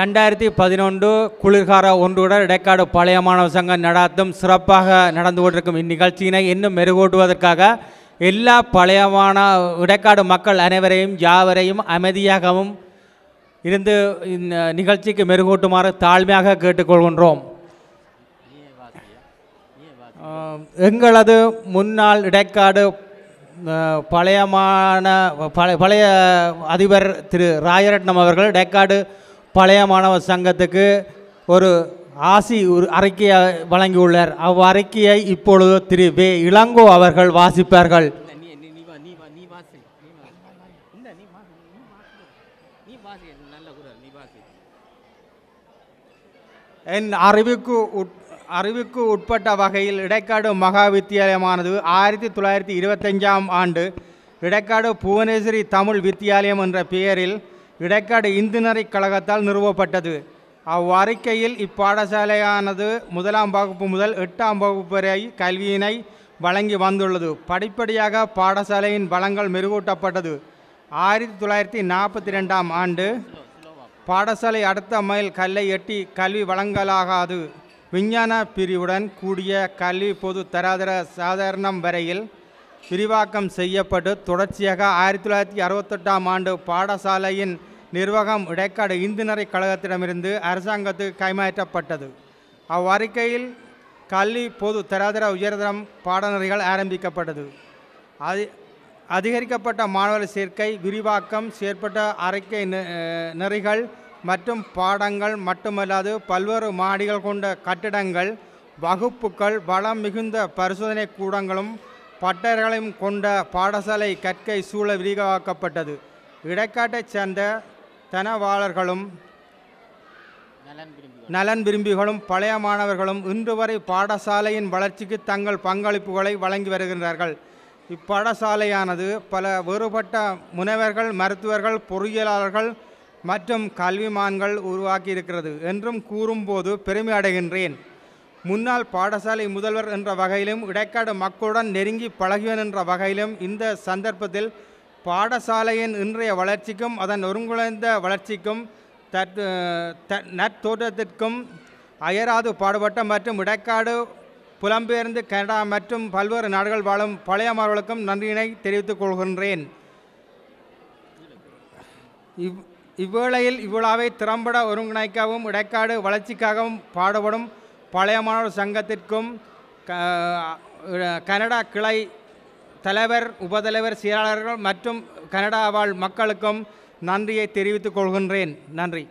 2011 குளிர்கால ஒன்றுடன் இடைக்காடு பழைய மாணவர் சங்கம் நடாத்தும் சிறப்பாக நடந்து கொண்டிருக்கும் இந்நிகழ்ச்சியினை இன்னும் மெருகூட்டுவதற்காக எல்லா பழையமான இடைக்காடு மக்கள் அனைவரையும் யாவரையும் அமைதியாகவும் இருந்து இந்த நிகழ்ச்சிக்கு மெருகூட்டுமாறு தாழ்மையாக கேட்டுக்கொள்கின்றோம். எங்களது முன்னாள் இடைக்காடு பழைய அதிபர் திரு ராயரட்னம் அவர்கள் இடைக்காடு பழைய மாணவர் சங்கத்துக்கு ஒரு அறிக்கையை வழங்கியுள்ளார். அவ்வறிக்கையை இப்பொழுது திரு வே இளங்கோ அவர்கள் வாசிப்பார்கள். என் அறிவுக்கு உட்பட்ட வகையில் இடைக்காடு மகா வித்தியாலயமானது 1925ஆம் ஆண்டு இடைக்காடு புவனேஸ்வரி தமிழ் வித்தியாலயம் என்ற பெயரில் இடைக்காடு இந்துநெறி கழகத்தால் நிறுவப்பட்டது. அவ்வறிக்கையில் இப்பாடசாலையானது 1ஆம் வகுப்பு முதல் 8ஆம் வகுப்பு வரை கல்வியினை வழங்கி வந்துள்ளது. படிப்படியாக பாடசாலையின் வளங்கள் மெருகூட்டப்பட்டது. 1942ஆம் ஆண்டு பாடசாலை அடுத்த மைல் கல்லை எட்டி கல்வி வழங்கலாகாது விஞ்ஞான பிரிவுடன் கூடிய கல்வி பொது தராதர சாதாரணம் வரையில் விரிவாக்கம் செய்யப்பட்டு தொடர்ச்சியாக 1968ஆம் ஆண்டு பாடசாலையின் நிர்வாகம் இடைக்காடு இந்துநெறி கழகத்திடமிருந்து அரசாங்கத்துக்கு கைமாற்றப்பட்டது. அவ்வறிக்கையில் கல்வி பொது தராதர உயர்தரம் பாடநெறிகள் ஆரம்பிக்கப்பட்டது. அதிகரிக்கப்பட்ட மாணவர் சேர்க்கை விரிவாக்கம் செயற்பட்ட அறிக்கை நெறிகள் மற்றும் பாடங்கள் மட்டுமல்லாது பல்வேறு மாடிகள் கொண்ட கட்டிடங்கள் வகுப்புகள் வளம் மிகுந்த பரிசோதனை கூடங்களும் பட்டறைகளையும் கொண்ட பாடசாலை கற்கை சூழ விரிவாக்கப்பட்டது. இடைக்காட்டைச் சேர்ந்த தனவாளர்களும் நலன் விரும்பிகளும் பழைய மாணவர்களும் இன்று வரை பாடசாலையின் வளர்ச்சிக்கு தங்கள் பங்களிப்புகளை வழங்கி வருகின்றார்கள். இப்பாடசாலையானது பல வேறுபட்ட முனைவர்கள் மருத்துவர்கள் பொறியியலாளர்கள் மற்றும் கல்விமான்கள் உருவாக்கியிருக்கிறது என்றும் கூறும்போது பெருமை அடைகின்றேன். முன்னாள் பாடசாலை முதல்வர் என்ற வகையிலும் இடைக்காடு மக்களுடன் நெருங்கி பழகியவன் என்ற வகையிலும் இந்த சந்தர்ப்பத்தில் பாடசாலையின் இன்றைய வளர்ச்சிக்கும் அதன் ஒருங்கிணைந்த வளர்ச்சிக்கும் நற்தோற்றத்திற்கும் அயராது பாடுபட்ட மற்றும் இடைக்காடு புலம்பெயர்ந்து கனடா மற்றும் பல்வேறு நாடுகள் வாழும் பழைய மாணவர்களுக்கும் நன்றியினை தெரிவித்துக் கொள்கின்றேன். இவ்வேளையில் இவ்விழாவை திறம்பட ஒருங்கிணைக்கவும் இடைக்காடு வளர்ச்சிக்காகவும் பாடுபடும் பழைய மாணவர் சங்கத்திற்கும் கனடா கிளை தலைவர் உபதலைவர் செயலாளர்கள் மற்றும் கனடா வாழ் மக்களுக்கும் நன்றியை தெரிவித்துக் கொள்கின்றேன். நன்றி.